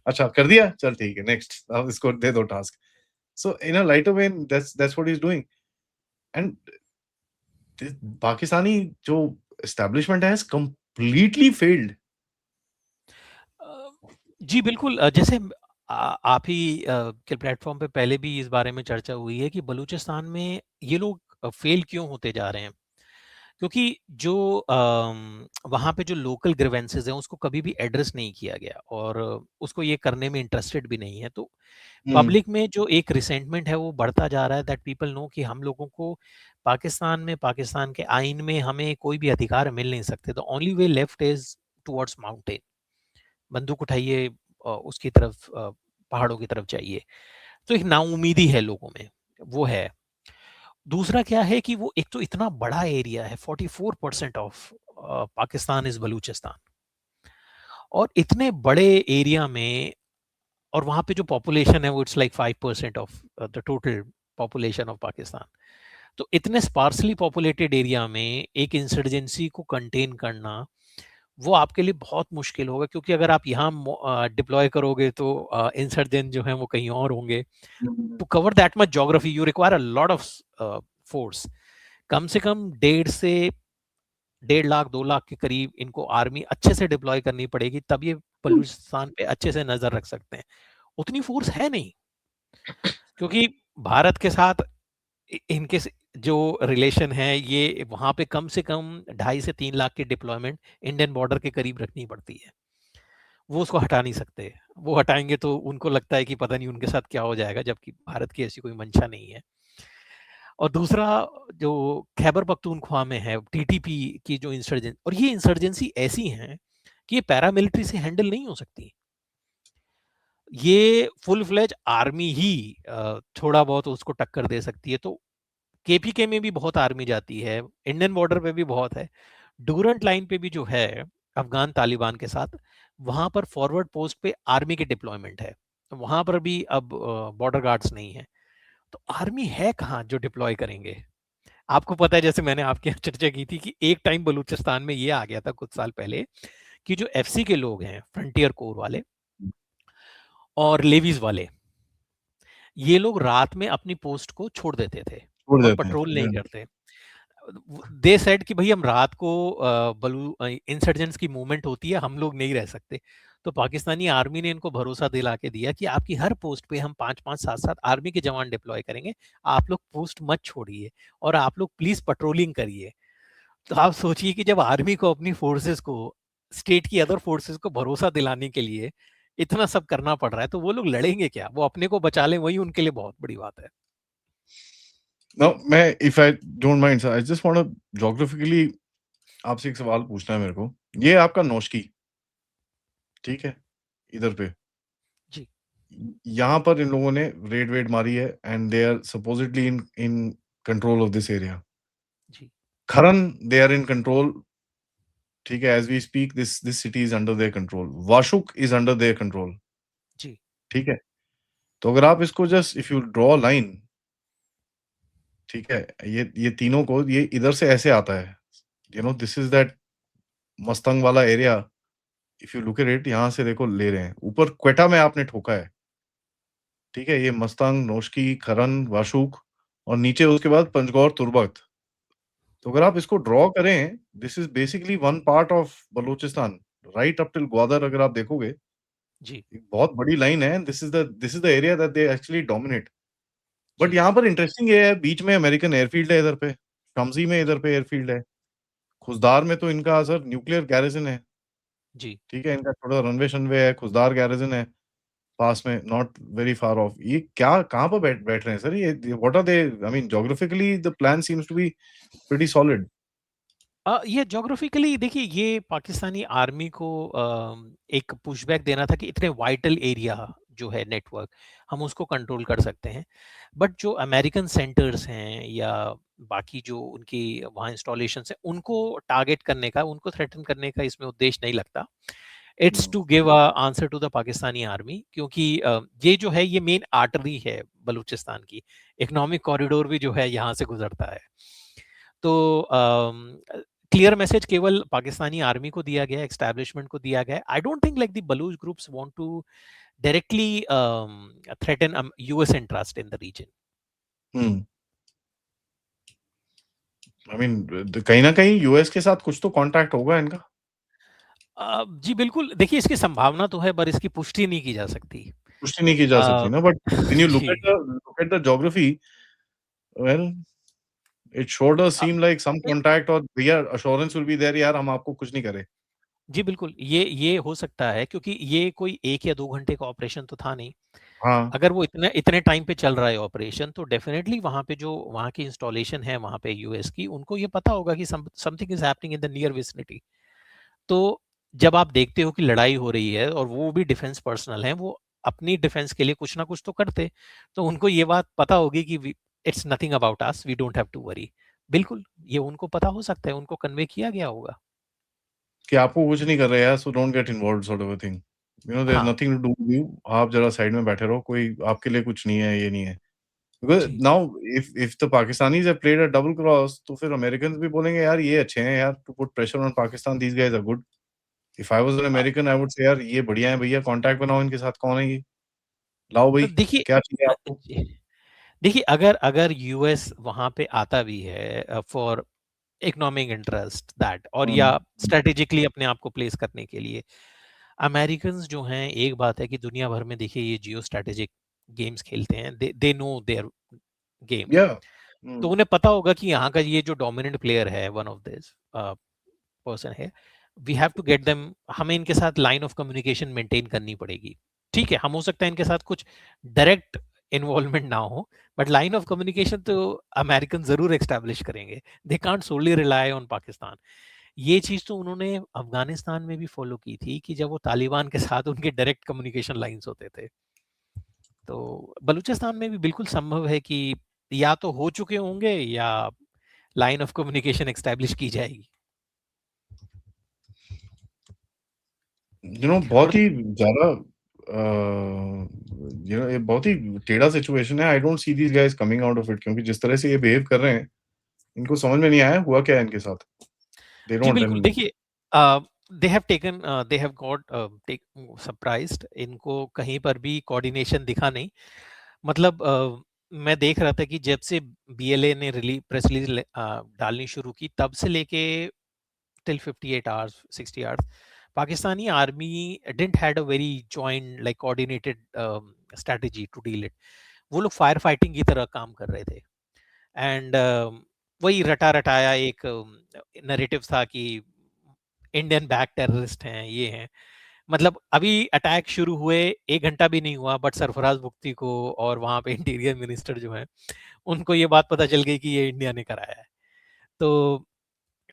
अच्छा कर दिया? चल ठीक है, नेक्स्ट अब इसको दे दो task. So in a lighter when that's what he is doing. And Pakistani जो एस्टेब्लिशमेंट है, इज़ कंप्लीटली फेल्ड। अ, जी बिल्कुल, जैसे आप ही के प्लेटफॉर्म पे पहले भी इस बारे में चर्चा हुई है कि बलूचिस्तान में ये लोग फेल क्यों होते जा रहे हैं, क्योंकि जो वहाँ पे जो लोकल ग्रीवेंसेस हैं उसको कभी भी एड्रेस नहीं किया गया, और उसको ये करने में इंटरेस्टेड भी नहीं है। तो हुँ, पब्लिक में जो एक रिसेंटमेंट है वो बढ़ता जा रहा है, दैट पीपल नो कि हम लोगों को पाकिस्तान में, पाकिस्तान के आइन में हमें कोई भी अधिकार मिल नहीं सकते। The only way left is towards mountain, बंदूक उठाइए, उसकी तरफ, पहाड़ों की तरफ जाइए। तो एक नाउमीदी है लोगों में, वो है। दूसरा क्या है कि वो एक तो इतना बड़ा एरिया है, 44% ऑफ पाकिस्तान इज बलूचिस्तान, और इतने बड़े एरिया में, और वहाँ पे जो पॉपुलेशन है वो it's like 5% of the total population of Pakistan. तो इतने स्पार्सली पॉपुलेटेड एरिया में एक इंसर्जेंसी को कंटेन करना, वो आपके लिए बहुत मुश्किल होगा, क्योंकि अगर आप यहाँ डिप्लॉय करोगे तो इंसर्जेंट जो हैं वो कहीं और होंगे। Hmm. To cover that much geography you require a lot of force. कम से कम 1.5 लाख 2 लाख के करीब इनको आर्मी अच्छे से डिप्लॉय करनी पड़ेगी, तब ये बलूचिस्तान पे अच्छे से नजर रख सकते हैं। उतनी फोर्स है नहीं, क्योंकि भारत के साथ इनके जो रिलेशन है, ये वहां पे कम से कम 2.5 से 3 लाख की डिप्लॉयमेंट इंडियन बॉर्डर के करीब रखनी पड़ती है। वो उसको हटा नहीं सकते। वो हटाएंगे तो उनको लगता है कि पता नहीं उनके साथ क्या हो जाएगा, जबकि भारत की ऐसी कोई मंशा नहीं है। और दूसरा, जो खैबर पख्तूनख्वा में है टीटीपी की जो इंसर्जेंसी, और ये इंसर्जेंसी ऐसी हैं कि ये पैरामिलिट्री से हैंडल नहीं हो सकती। ये फुल फ्लेज आर्मी ही थोड़ा बहुत उसको टक्कर दे सकती है। तो केपीके में भी बहुत आर्मी जाती है, इंडियन बॉर्डर पे भी बहुत है, डूरंट लाइन पे भी जो है अफगान तालिबान के साथ, वहां पर फॉरवर्ड पोस्ट पे आर्मी की डिप्लॉयमेंट है। तो वहां पर भी अब बॉर्डर गार्ड्स नहीं है। तो आर्मी है कहाँ जो डिप्लॉय करेंगे? आपको पता है, जैसे मैंने आपके यहाँ चर्चा की थी कि एक टाइम बलूचिस्तान में ये आ गया था कुछ साल पहले कि जो एफसी के लोग हैं, फ्रंटियर कोर वाले और लेवीज वाले, ये लोग रात में अपनी पोस्ट को छोड़ देते थे छोड़ और देते हैं। पेट्रोल नहीं करते। दे सेड कि भाई हम रात को बलू इंसर्जेंट्स की मूवमेंट होती है, हम लोग नहीं रह सकते। तो पाकिस्तानी आर्मी ने इनको भरोसा दिला के दिया कि आपकी हर पोस्ट पे हम 5-5 7-7 आर्मी के जवान डिप्लॉय करेंगे, आप लोग पोस्ट मत छोड़िए और आप लोग प्लीज पेट्रोलिंग करिए। तो आप सोचिए कि जब आर्मी को अपनी फोर्सेस को, स्टेट की अदर फोर्सेस को भरोसा दिलाने के लिए इतना सब करना पड़ रहा है, तो वो लोग लड़ेंगे क्या? वो अपने को बचा लें, वही उनके लिए बहुत बड़ी बात है। नाउ मैं, if I don't mind sir, I just want to geographically आपसे एक सवाल पूछना है मेरे को। ये आपका नौशकी, ठीक है? इधर पे। जी, यहाँ पर इन लोगों ने रेड वेड मारी है and they are supposedly in in control of this area. जी, Kharan they are in control, ठीक है, as we speak this city is under their control, Washuk is under their control, जी, ठीक है। तो अगर आप इसको just if you draw line, ठीक है, ये तीनों को ये इधर से ऐसे आता है, you know this is that Mastung वाला area. If you look at it, यहाँ से देखो ले रहे हैं, ऊपर क्वेटा में आपने ठोका है, ठीक है, ये मस्तंग, नोशकी, खरन, वाशुक, और नीचे उसके बाद पंजगौर, तुर्बत। तो अगर आप इसको ड्रॉ करें, this is basically one part of Balochistan, right up till Gwadar. अगर आप देखोगे, जी, एक बहुत बड़ी लाइन है, this is the area that they actually dominate. But जी, यहाँ पर इंटरेस्टिंग ये है, बीच में अमेरिकन एयरफील्ड है इधर पे, शम्सी में इधर पे एयरफील्ड है, खुजदार में तो इनका सर न्यूक्लियर गैरिजन है, जी। ठीक है, इनका थोड़ा रनवे शनवे है, खुजदार गैरिजन है पास में, नॉट वेरी फार ऑफ। ये क्या कहाँ पर बैठ बैठ रहे हैं सर ये, what are they, I mean geographically the plan seems to be pretty solid. ये ज्योग्राफिकली देखिए, ये पाकिस्तानी आर्मी को एक पुशबैक देना था कि इतने वाइटल एरिया जो है नेटवर्क, हम उसको कंट्रोल कर सकते हैं। बट जो अमेरिकन सेंटर्स हैं या बाकी जो उनकी वहाँ इंस्टॉलेशंस हैं, उनको टारगेट करने का, उनको थ्रेटन करने का इसमें उद्देश्य नहीं लगता। It's to give a answer to the Pakistani army, क्योंकि ये जो है ये मेन आर्टरी है बलूचिस्तान की, इकोनॉमिक कॉरिडोर भी जो है यहाँ से गुजरता है। तो क्लियर मैसेज केवल पाकिस्तानी आर्मी को दिया गया, एस्टैब्लिशमेंट को दिया गया। I don't think like the Baloch groups want to directly threaten US interest in the region. Hmm, I mean कहीं ना कहीं यूएस के साथ कुछ तो कांटेक्ट होगा इनका। जी बिल्कुल, देखिए इसकी संभावना तो है पर इसकी पुष्टि नहीं की जा सकती। पुष्टि नहीं की जा अ, सकती ना, बट व्हेन यू जी, look at the geography, well it showed us uh, seem like some contact, और भैया अश्योरेंस विल बी देयर, यार हम आपको कुछ नहीं करे। जी बिल्कुल, ये हो सकता है क्योंकि ये कोई 1 या 2 घंटे का ऑपरेशन तो था नहीं। हाँ। अगर वो इतने इतने टाइम पे चल रहा है ऑपरेशन, तो डेफिनिटली वहाँ पे जो वहाँ की इंस्टॉलेशन है वहाँ पे यूएस की, उनको ये पता होगा कि something is happening in the near vicinity. तो जब आप देखते हो कि लड़ाई हो रही है और वो भी डिफेंस पर्सनल हैं, वो अपनी डिफेंस के लिए कुछ ना कुछ तो करते, तो उनको ये बात पता होगी कि it's nothing about us, we don't have to worry. बिल्कुल, ये उनको पता हो सकता है, उनको कन्वे किया गया होगा। कि आपको कुछ नहीं कर रहे यार, so don't get involved sort of a thing, you know there is हाँ, nothing to do with you, आप जरा साइड में बैठे रहो, कोई आपके लिए कुछ नहीं है, ये नहीं है। बिकॉज़ जी। Now if the Pakistanis have played a double cross, तो फिर अमेरिकन्स भी बोलेंगे यार ये अच्छे हैं यार, to put pressure on Pakistan, these guys are good. If I was an uh, American I would say यार ये बढ़िया है भैया, कॉन्टैक्ट बनाओ इनके साथ, कौन है ये? लाओ भई, देखिए क्या चाहिए आपको? जी, देखिए अगर अगर यूएस वहाँ पे आता भी है फॉर इकोनॉमिक इंटरेस्ट दैट, और हुँ, या हुँ। स्ट्रेटेजिकली अपने आप को प्लेस करने के लिए, अमेरिकन्स जो हैं, एक बात है कि दुनिया भर में देखिए ये जियो स्ट्रेटेजिक गेम्स खेलते हैं, दे नो देयर गेम। या तो हुँ, उन्हें पता होगा कि यहाँ का ये जो डोमिनेंट प्लेयर है, वन ऑफ दिस पर्सन है, we have to get them, हमें इनके साथ लाइन ऑफ कम्युनिकेशन मेंटेन करनी पड़ेगी। ठीक है, हम हो सकता है इनके साथ कुछ डायरेक्ट इन्वॉल्वमेंट ना हो, बट लाइन ऑफ कम्युनिकेशन तो अमेरिकन जरूर एस्टैब्लिश करेंगे। They can't solely rely on Pakistan. ये चीज तो उन्होंने अफगानिस्तान में भी फॉलो की थी कि जब वो तालिबान के साथ उनके डायरेक्ट कम्युनिकेशन लाइंस होते थे। तो बलूचिस्तान में भी बिल्कुल संभव है कि या तो हो चुके होंगे या लाइन ऑफ कम्युनिकेशन एस्टैब्लिश की जाएगी। यू नो और बहुत ही ज़्यादा यू नो ये बहुत ही टेढ़ा सिचुएशन है, आई don't C these guys coming out of it, क्योंकि जिस तरह से ये बिहेव कर रहे हैं, इनको समझ में नहीं आया हुआ क्या है इनके साथ। दे जी डोंट टेल बिल्कुल, मी। देखिए दे हैव गॉट सरप्राइज्ड, इनको कहीं पर भी कोऑर्डिनेशन दिखा नहीं। मतलब मैं देख रहा था कि जब से बीएलए ने प्रेस रिलीज डालनी शुरू की, तब से लेके till 58 hours 60 hours, Pakistani army didn't had a very joint like coordinated strategy to deal it. वो लोग फायर फाइटिंग की तरह काम कर रहे थे, एंड वही रटा रटाया एक नैरेटिव था कि इंडियन बैक टेररिस्ट हैं, ये हैं। मतलब अभी अटैक शुरू हुए 1 घंटा भी नहीं हुआ, बट सरफराज मुफ्ती को और वहाँ पे इंटीरियर मिनिस्टर जो हैं, उनको ये बात पता चल गई कि ये इंडिया ने कराया है। तो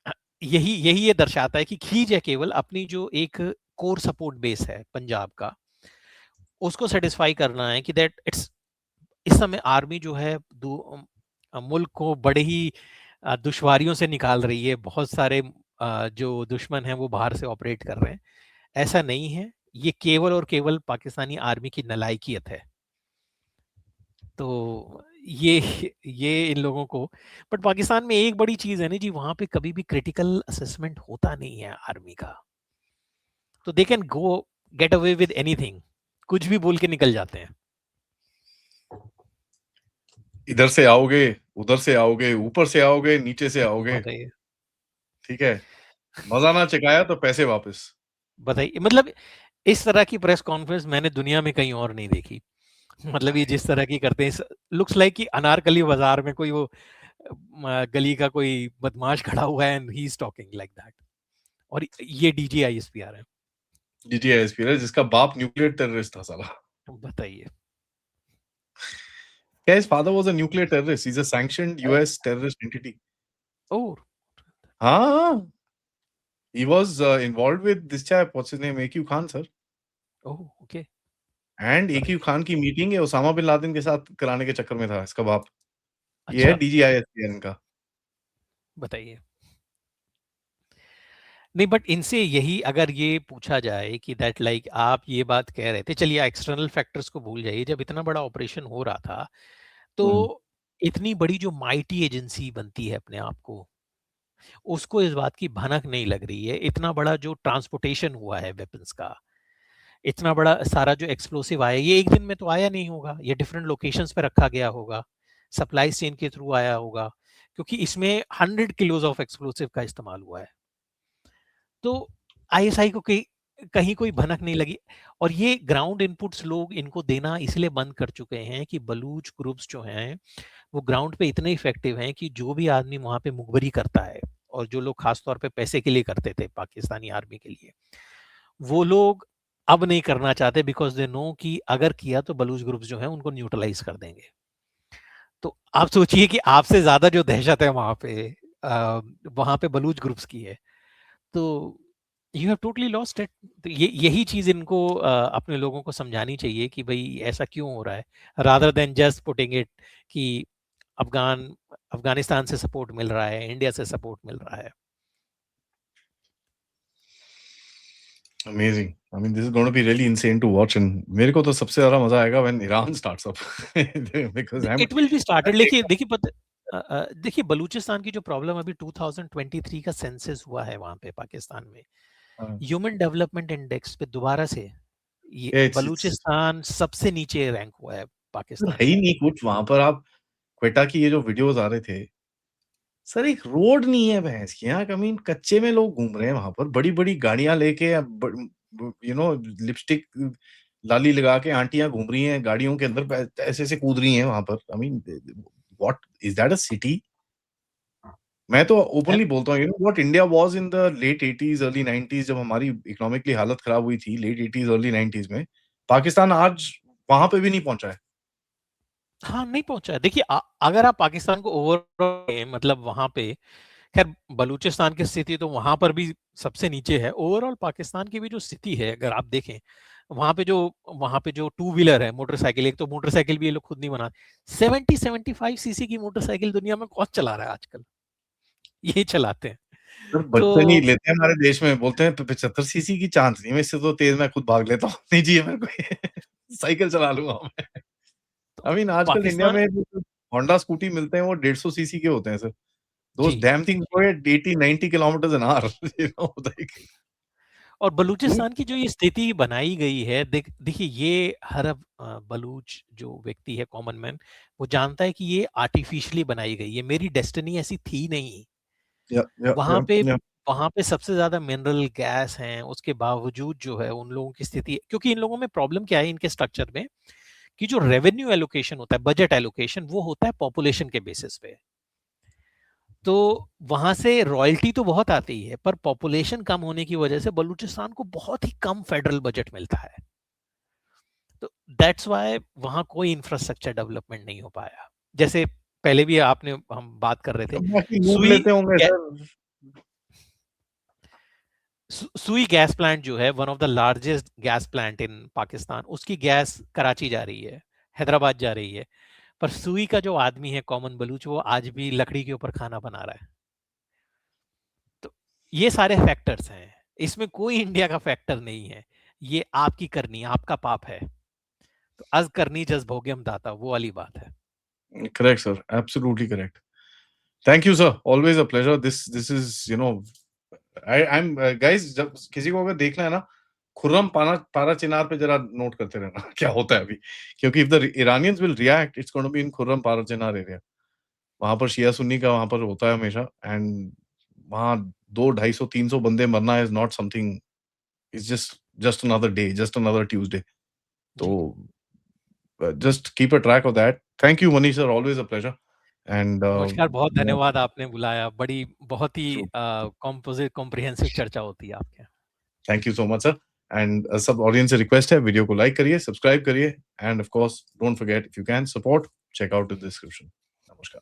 अ, यही यही ये दर्शाता है कि खींच है केवल अपनी जो एक कोर सपोर्ट बेस है पंजाब का, उसको सेटिस्फाई करना है कि दैट इट्स, इस समय आर्मी जो है मुल्क को बड़े ही दुश्वारियों से निकाल रही है, बहुत सारे जो दुश्मन हैं वो बाहर से ऑपरेट कर रहे हैं। ऐसा नहीं है, ये केवल और केवल पाकिस्तानी आर्मी की नालायकियत है। तो ये ये इन लोगों को, बट पाकिस्तान में एक बड़ी चीज है ना जी, वहां पे कभी भी क्रिटिकल असेसमेंट होता नहीं है आर्मी का, तो they can go get away with anything, कुछ भी बोल के निकल जाते हैं। इधर से आओगे, उधर से आओगे, ऊपर से आओगे, नीचे से आओगे, बताइए, ठीक है? मज़ा ना चखाया तो पैसे वापस। बताइए, मतलब इस तरह की प्रेस कॉन्फ्रेंस मैंने दुनिया में कहीं और नहीं देखी। मतलब ये जिस तरह की करते हैं, लुक्स लाइक कि अनारकली बाजार में कोई वो गली का कोई बदमाश खड़ा हुआ है and he is talking like that, और ये डीजीआईएसपीआर है। डीजीआईएसपी है जिसका बाप न्यूक्लियर टेररिस्ट था साला। बताइए। Yeah, his father was a nuclear terrorist. He's a sanctioned US terrorist entity. ओह, हाँ, he was involved with this chap. What's his name? AQ Khan, sir. Oh, okay, and AQ बताइए, खान की meeting है Osama bin Laden के साथ कराने के चक्कर में था इसका बाप। ये है अच्छा, डीजीआईएसपीएन का। बताइए। नहीं, बट इनसे यही अगर ये पूछा जाए कि दैट लाइक आप ये बात कह रहे थे, चलिए एक्सटर्नल फैक्टर्स को भूल जाइए, जब इतना बड़ा ऑपरेशन हो रहा था तो हुँ, इतनी बड़ी जो माइटी एजेंसी बनती है अपने आप को, उसको इस बात की भनक नहीं लग रही है, इतना बड़ा जो ट्रांसपोर्टेशन हुआ है वेपन्स का, इतना बड़ा सारा जो एक्सप्लोसिव आया, ये एक दिन में तो आया नहीं होगा, ये डिफरेंट लोकेशंस पे रखा गया होगा, सप्लाई चेन के थ्रू आया होगा, क्योंकि इसमें 100 किलोज ऑफ एक्सप्लोसिव का इस्तेमाल हुआ है। तो आईएसआई को कहीं कोई भनक नहीं लगी, और ये ग्राउंड इनपुट्स लोग इनको देना इसलिए बंद कर चुके हैं कि बलूच ग्रुप्स जो हैं वो ग्राउंड पे इतने इफेक्टिव हैं कि जो भी आदमी वहां पे मुखबरी करता है, और जो लोग खासतौर पे पैसे के लिए करते थे पाकिस्तानी आर्मी के लिए, वो लोग अब नहीं करना चाहते, बिकॉज दे नो कि अगर किया तो बलूच ग्रुप्स जो है उनको न्यूट्रलाइज कर देंगे। तो आप सोचिए कि आपसे ज्यादा जो दहशत है वहां पे बलूच ग्रुप्स की है, तो you have totally lost it. तो ये यही चीज इनको अपने लोगों को समझानी चाहिए कि भाई ऐसा क्यों हो रहा है, rather than just putting it कि अफगान अफगानिस्तान से सपोर्ट मिल रहा है, इंडिया से सपोर्ट मिल रहा है। Amazing. I mean this is gonna be really insane to watch and मेरे को तो सबसे ज़्यादा मज़ा आएगा when Iran starts up because I am it will be started. देखिए देखिए देखिए बलूचिस्तान की जो प्रॉब्लम, अभी 2023 का सेंसस हुआ है वहां पे पाकिस्तान में, ह्यूमन डेवलपमेंट इंडेक्स पे दोबारा से ये इट्स बलूचिस्तान सबसे नीचे रैंक हुआ है सर पाकिस्तान है ही से। नहीं कुछ वहाँ पर। आप क्वेटा की ये जो वीडियोज़ आ रहे थे, सर एक रोड नहीं है भैंस की आँख। आई मीन कच्चे में लोग घूम रहे हैं वहाँ पर, बड़ी-बड़ी गाड़ियाँ लेके लिपस्टिक लाली लगा के आंटियाँ घूम रही हैं गाड़ियों के अंदर ऐसे-ऐसे कूद रही हैं वहाँ पर। I mean what is that a city? मैं तो ओपनली बोलता हूँ, you know what India was in the late 80s early 90s जब हमारी इकोनॉमिकली हालत खराब हुई थी लेट 80s अर्ली 90s में, पाकिस्तान आज वहाँ पे भी नहीं पहुँचा है। हाँ, नहीं पहुंचा है। देखिए अगर आप पाकिस्तान को ओवरऑल मतलब वहां पे, खैर बलूचिस्तान की स्थिति तो वहां पर भी सबसे नीचे है, ओवरऑल पाकिस्तान की भी जो स्थिति है अगर आप देखें, वहां पे जो टू व्हीलर है, मोटरसाइकिल, एक तो मोटरसाइकिल भी ये लोग खुद नहीं बनाते, 70-75 सीसी की मोटरसाइकिल दुनिया में कौन चला रहा है आजकल? यही चलाते हैं। सर बच्चे नहीं तो लेते हमारे देश में, बोलते हैं 75 सीसी की चांस नहीं है, इससे तो तेज़ मैं खुद भाग लेता हूँ। नहीं चाहिए मेरे को ये साइकिल चला लूँगा मैं। आई मीन आजकल इंडिया पाकिस्तान, में जो होंडा स्कूटी मिलते हैं वो 150 सीसी के होते हैं सर। जी, those damn things go at 80-90 kilometres an hour you know like और बलूचिस्तान की जो ये स्थिति बनाई गई है, देखिए ये हर बलूच जो व्यक्ति है, कॉमन मैन, वो जानता है कि ये आर्टिफिशियली बनाई गई है, मेरी डेस्टिनी ऐसी थी नहीं। या या वहां या पे या वहां पे सबसे ज्यादा मिनरल गैस हैं, उसके बावजूद जो है उन लोगों की स्थिति, क्योंकि इन लोगों में प्रॉब्लम क्या है इनके स्ट्रक्चर में, कि जो रेवेन्यू एलोकेशन होता है, बजट एलोकेशन, वो होता है पॉपुलेशन के बेसिस पे। तो वहां से रॉयल्टी तो बहुत आती है, पर पॉपुलेशन कम होने की वजह से बलूचिस्तान को बहुत ही कम फेडरल बजट मिलता है। तो दैट्स वाई वहां कोई इंफ्रास्ट्रक्चर डेवलपमेंट नहीं हो पाया। जैसे पहले भी आपने हम बात कर रहे थे, बाकी लूट सुई लेते होंगे कै- सर। सुई गैस प्लांट जो है, one of the largest gas plant in Pakistan, उसकी गैस कराची जा रही है, हैदराबाद जा रही है, पर सुई का जो आदमी है कॉमन बलूच, वो आज भी लकड़ी के ऊपर खाना बना रहा है। तो ये सारे फैक्टर्स हैं, इसमें कोई इंडिया का फैक्टर नहीं है, ये आपकी करनी, आपका पाप है। तो अज करनी जज भोग्यम दाता, वो वाली बात है। Correct, sir. Absolutely correct. Thank you, sir. Always a pleasure. This is, you know, I'm guys, जब किसी को अगर देखना है ना, खुर्रम पारा चिनार पे जरा नोट करते रहना क्या होता है अभी, क्योंकि if the Iranians will react, it's going to be in Khurram पारा चिनार area. वहां पर शिया सुन्नी का वहां पर होता है हमेशा, एंड वहां 200, 250, 300 बंदे मरना is not something, is just another day, just another Tuesday. तो जी, just keep a track of that. Thank you, Manish sir. Always a pleasure. And नमस्कार, बहुत you know, धन्यवाद आपने बुलाया, बड़ी बहुत ही so कॉम्पोजिट कॉम्प्रिहेंसिव चर्चा होती है आपके। thank you so much, sir. And सब ऑडियंस से रिक्वेस्ट है, वीडियो को लाइक करिए, सब्सक्राइब करिए, and of course don't forget, if you can support, check out the description. नमस्कार.